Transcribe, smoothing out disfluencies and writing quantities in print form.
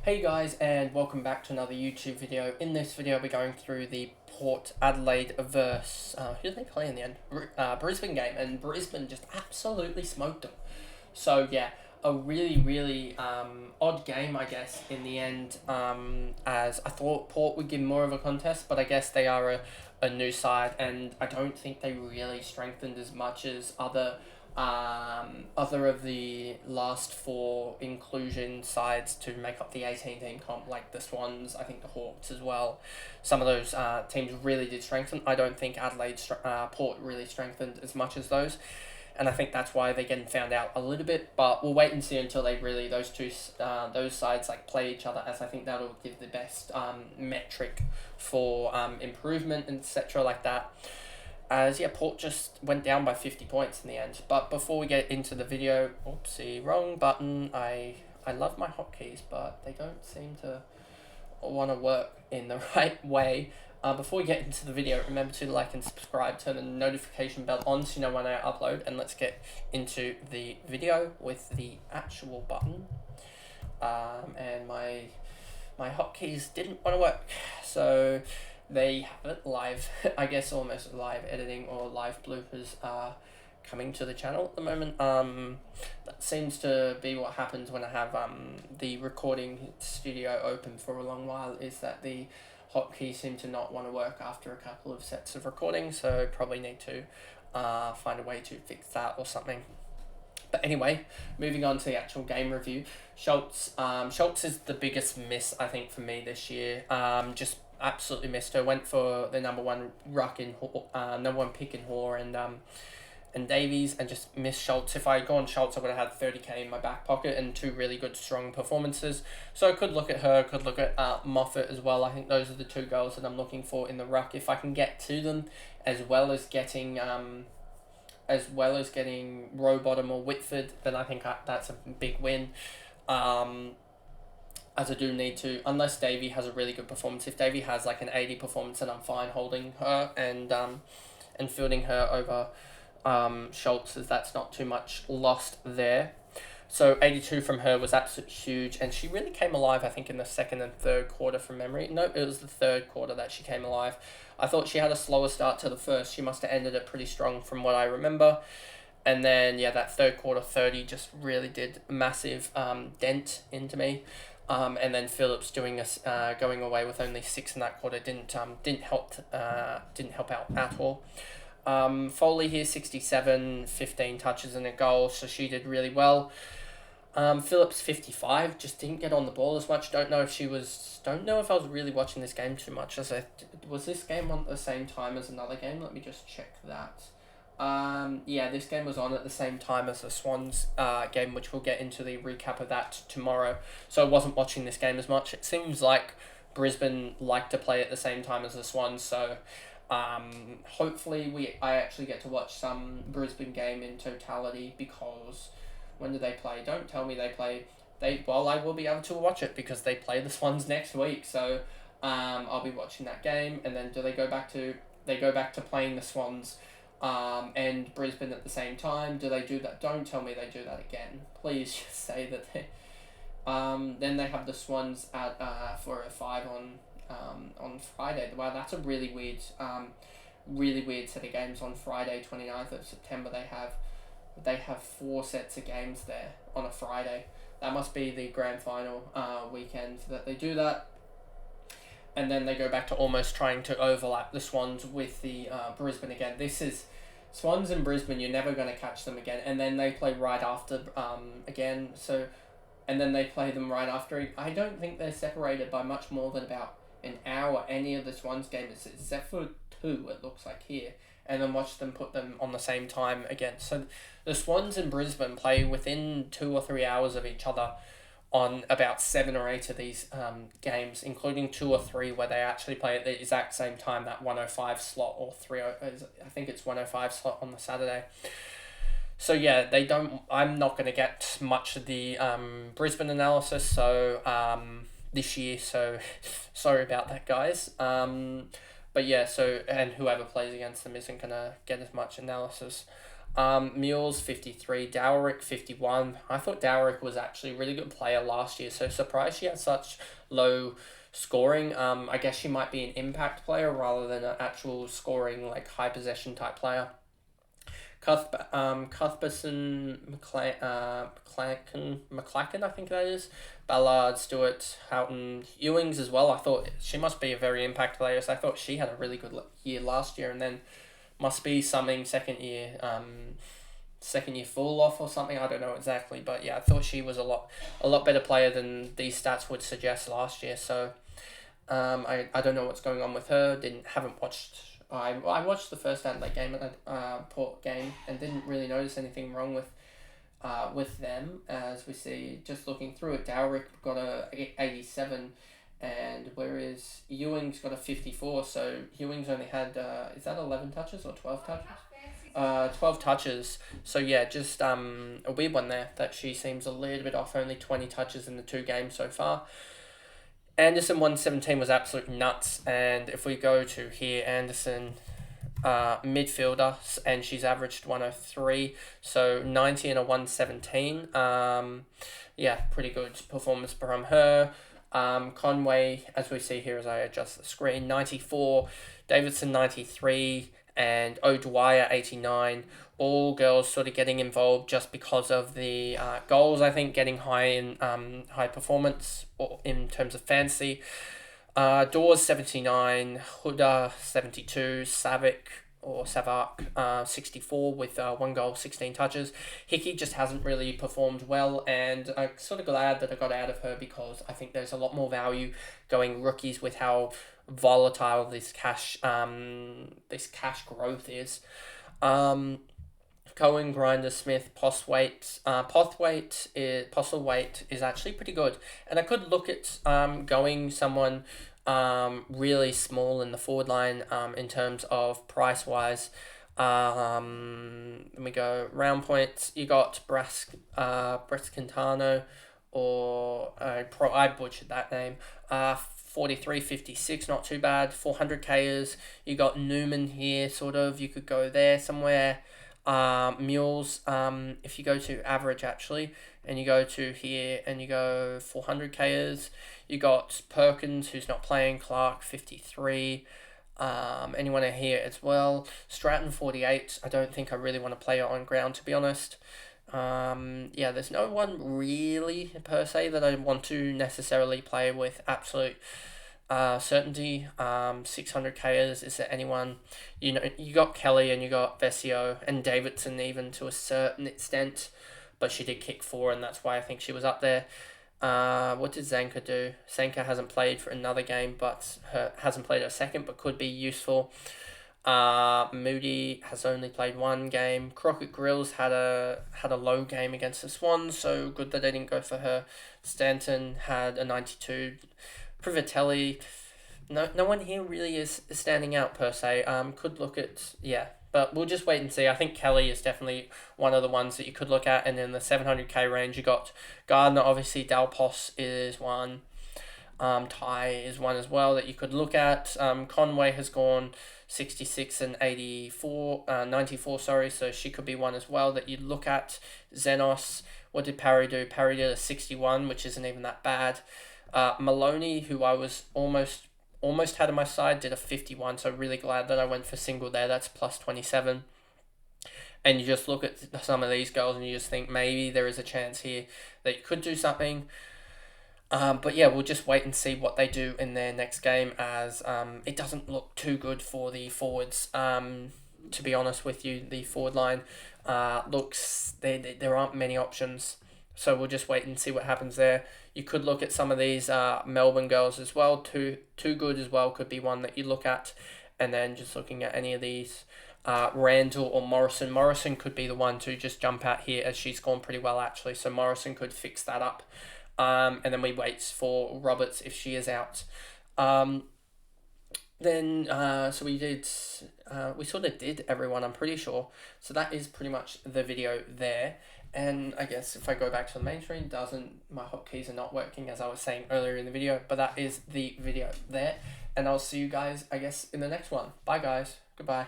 Hey guys, and welcome back to another YouTube video. In this video we're going through the Port Adelaide versus, who did they play in the end? Brisbane game, and Brisbane just absolutely smoked them. So yeah, a really odd game, I guess, in the end, as I thought Port would give more of a contest, but I guess they are a new side, and I don't think they really strengthened as much as other of the last four inclusion sides to make up the 18 team comp, like the Swans, I think the Hawks as well. Some of those teams really did strengthen. I don't think Port really strengthened as much as those, and I think that's why they're getting found out a little bit. But we'll wait and see until they really those sides like play each other, as I think that'll give the best metric for improvement and etc. like that. As Port just went down by 50 points in the end. But before we get into the video, oopsie, wrong button. I love my hotkeys, but they don't seem to want to work in the right way. Before we get into the video, remember to like and subscribe, turn the notification bell on so you know when I upload, and let's get into the video with the actual button. And my hotkeys didn't want to work, so they have it live, I guess almost live editing or live bloopers are coming to the channel at the moment. That seems to be what happens when I have the recording studio open for a long while, is that the hotkeys seem to not want to work after a couple of sets of recording, so probably need to find a way to fix that or something. But anyway, moving on to the actual game review. Schultz is the biggest miss, I think, for me this year. Just absolutely missed her. Went for the number one pick in Hoare and Davies, and just missed Schultz. If I had gone Schultz, I would have had 30k in my back pocket and two really good, strong performances. So I could look at her, could look at Moffat as well. I think those are the two girls that I'm looking for in the ruck. If I can get to them, as well as getting Rowbottom or Whitford, then I think that's a big win. As I do need to, unless Davey has a really good performance. If Davey has like an 80 performance, then I'm fine holding her and fielding her over Schultz, as that's not too much lost there. So 82 from her was absolutely huge, and she really came alive, I think, in the second and third quarter from memory. No, it was the third quarter that she came alive. I thought she had a slower start to the first. She must have ended it pretty strong from what I remember. And then, that third quarter 30 just really did a massive dent into me. And then Phillips going away with only 6 in that quarter didn't help out at all. Foley here, 67, 15 touches and a goal, so she did really well. Phillips, 55, just didn't get on the ball as much. Don't know if I was really watching this game too much. Was this game on at the same time as another game? Let me just check that. This game was on at the same time as the Swans game, which we'll get into the recap of that tomorrow. So I wasn't watching this game as much. It seems like Brisbane like to play at the same time as the Swans, so hopefully I actually get to watch some Brisbane game in totality, because when do they play? Don't tell me they play. I will be able to watch it because they play the Swans next week. So I'll be watching that game, and then do they go back to playing the Swans and Brisbane at the same time? Do they do that? Don't tell me they do that again. Please just say that they. Then they have the Swans at for a 5 on Friday. Wow, that's a really weird set of games on Friday, 29th of September. They have 4 sets of games there on a Friday. That must be the grand final weekend that they do that. And then they go back to almost trying to overlap the Swans with the Brisbane again. This is Swans and Brisbane. You're never going to catch them again. And then they play right after again. So, and then they play them right after. I don't think they're separated by much more than about an hour. Any of the Swans games, except for 2, it looks like here. And then watch them put them on the same time again. So the Swans and Brisbane play within 2 or 3 hours of each other on about 7 or 8 of these games, including 2 or 3 where they actually play at the exact same time, that 105 slot, or 3, I think it's 105 slot on the Saturday. So I'm not going to get much of the Brisbane analysis this year, so sorry about that, guys. And whoever plays against them isn't going to get as much analysis. Mules 53, Dowrick 51. I thought Dowrick was actually a really good player last year, so surprised she had such low scoring. I guess she might be an impact player rather than an actual scoring, like, high possession type player. Cuthbertson, McClacken, I think that is. Ballard, Stewart, Houghton, Ewings as well. I thought she must be a very impact player, so I thought she had a really good year last year, and then must be something second year fall off or something. I don't know exactly, but yeah, I thought she was a lot better player than these stats would suggest last year. So I don't know what's going on with her. Haven't watched. I watched the first Adelaide game at Port game and didn't really notice anything wrong with them. As we see, just looking through it, Dowrick got a 87, and whereas Ewing's got a 54. So Ewing's only had is that 11 touches or 12 touches? 12 touches. So yeah, just a weird one there that she seems a little bit off. Only 20 touches in the 2 games so far. Anderson 117 was absolute nuts, and if we go to here, Anderson, midfielder, and she's averaged 103, so 90 and a 117. Yeah, pretty good performance from her. Conway, as we see here as I adjust the screen, 94, Davidson 93, and O'Dwyer 89. All girls sort of getting involved just because of the goals, I think, getting high in high performance or in terms of fantasy. Dawes 79, Huda 72, Savak 64 with 1 goal, 16 touches. Hickey just hasn't really performed well, and I'm sort of glad that I got out of her because I think there's a lot more value going rookies with how volatile this cash growth is. Cohen, Grinder, Smith, Postlethwaite is actually pretty good, and I could look at going someone really small in the forward line in terms of price wise. Let me go round points. You got Brescantano, or I butchered that name. 43.56, not too bad. 400 Kers. You got Newman here, sort of. You could go there somewhere. Mules, if you go to average actually, and you go to here and you go 400 Kers, you got Perkins, who's not playing, Clark 53, anyone here as well. Stratton 48. I don't think I really want to play it on ground, to be honest. Yeah, there's no one really per se that I want to necessarily play with absolute certainty. 600 Kers. Is there anyone? You know, you got Kelly and you got Vesio and Davidson even to a certain extent, but she did kick 4, and that's why I think she was up there. What did Zanka do? Zanka hasn't played for another game, but hasn't played a second, but could be useful. Moody has only played 1 game. Crockett Grills had a low game against the Swans, so good that they didn't go for her. Stanton had a 92. Privatelli, no one here really is standing out per se. Could look at, yeah, but we'll just wait and see. I think Kelly is definitely one of the ones that you could look at, and in the 700k range you got Gardner, obviously. Dalpos is one. Ty is one as well that you could look at. Conway has gone 66 and 94, so she could be one as well that you'd look at. Xenos, what did Parry do? Parry did a 61, which isn't even that bad. Maloney, who I was almost had on my side, did a 51, so really glad that I went for single there. That's plus 27. And you just look at some of these girls and you just think maybe there is a chance here that you could do something. But yeah, we'll just wait and see what they do in their next game, as it doesn't look too good for the forwards. To be honest with you, the forward line looks, there aren't many options. So we'll just wait and see what happens there. You could look at some of these Melbourne girls as well. Too good as well could be one that you look at. And then just looking at any of these, Randall or Morrison. Morrison could be the one to just jump out here, as she's gone pretty well actually. So Morrison could fix that up. And then we wait for Roberts if she is out. So we sort of did everyone, I'm pretty sure. So that is pretty much the video there. And I guess if I go back to the main screen, my hotkeys are not working, as I was saying earlier in the video, but that is the video there. And I'll see you guys, I guess, in the next one. Bye guys. Goodbye.